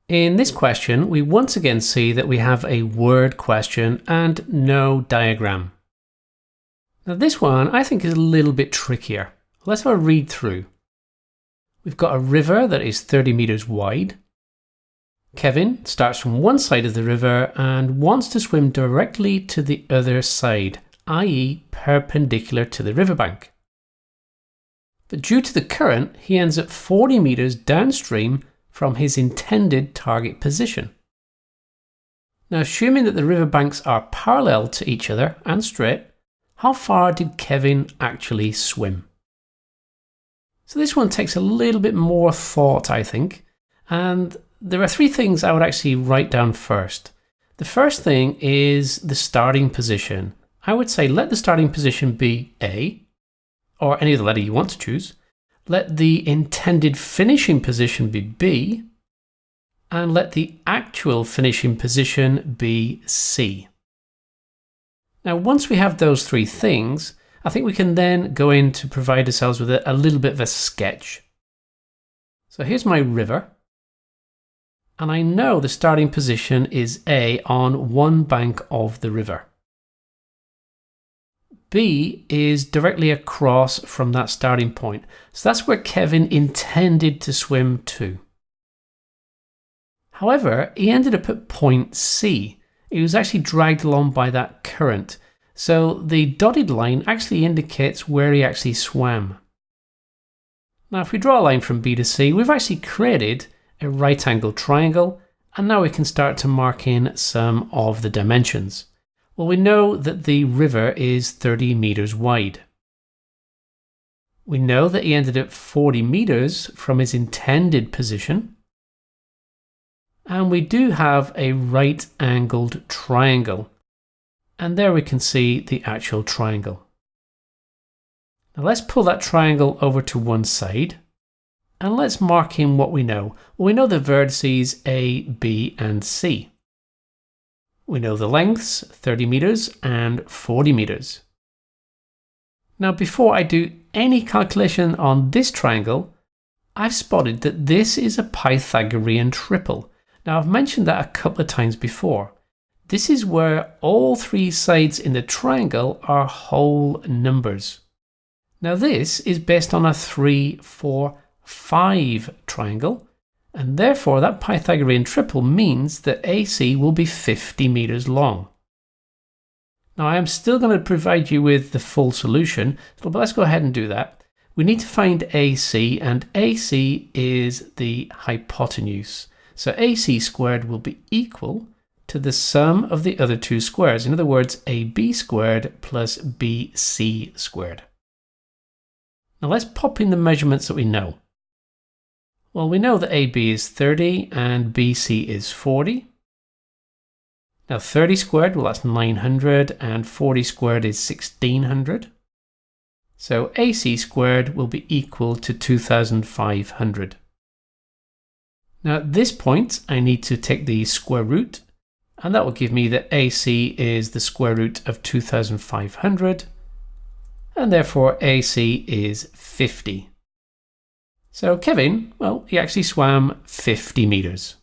In this question, we once again see that we have a word question and no diagram. Now this one I think is a little bit trickier. Let's have a read through. We've got a river that is 30 meters wide. Kevin starts from one side of the river and wants to swim directly to the other side, i.e. perpendicular to the riverbank. But due to the current, he ends up 40 meters downstream from his intended target position. Now, assuming that the riverbanks are parallel to each other and straight, how far did Kevin actually swim? So this one takes a little bit more thought, I think, and there are three things I would actually write down first. The first thing is the starting position. I would say let the starting position be A, or any other letter you want to choose. Let the intended finishing position be B, and let the actual finishing position be C. Now, once we have those three things, I think we can then go in to provide ourselves with a little bit of a sketch. So here's my river, and I know the starting position is A on one bank of the river. B is directly across from that starting point. So that's where Kevin intended to swim to. However, he ended up at point C. He was actually dragged along by that current. So the dotted line actually indicates where he actually swam. Now, if we draw a line from B to C, we've actually created a right angled triangle. And now we can start to mark in some of the dimensions. Well, we know that the river is 30 meters wide. We know that he ended up 40 meters from his intended position. And we do have a right angled triangle. And there we can see the actual triangle. Now let's pull that triangle over to one side. And let's mark in what we know. Well, we know the vertices A, B, and C. We know the lengths, 30 meters and 40 meters. Now, before I do any calculation on this triangle, I've spotted that this is a Pythagorean triple. Now, I've mentioned that a couple of times before. This is where all three sides in the triangle are whole numbers. Now, this is based on a 3, 4, 5 triangle. And therefore, that Pythagorean triple means that AC will be 50 meters long. Now, I am still going to provide you with the full solution, but let's go ahead and do that. We need to find AC, and AC is the hypotenuse. So AC squared will be equal to the sum of the other two squares. In other words, AB squared plus BC squared. Now, let's pop in the measurements that we know. Well, we know that AB is 30 and BC is 40. Now 30 squared, well that's 900 and 40 squared is 1600. So AC squared will be equal to 2500. Now at this point I need to take the square root, and that will give me that AC is the square root of 2500, and therefore AC is 50. So Kevin, well, he actually swam 50 meters.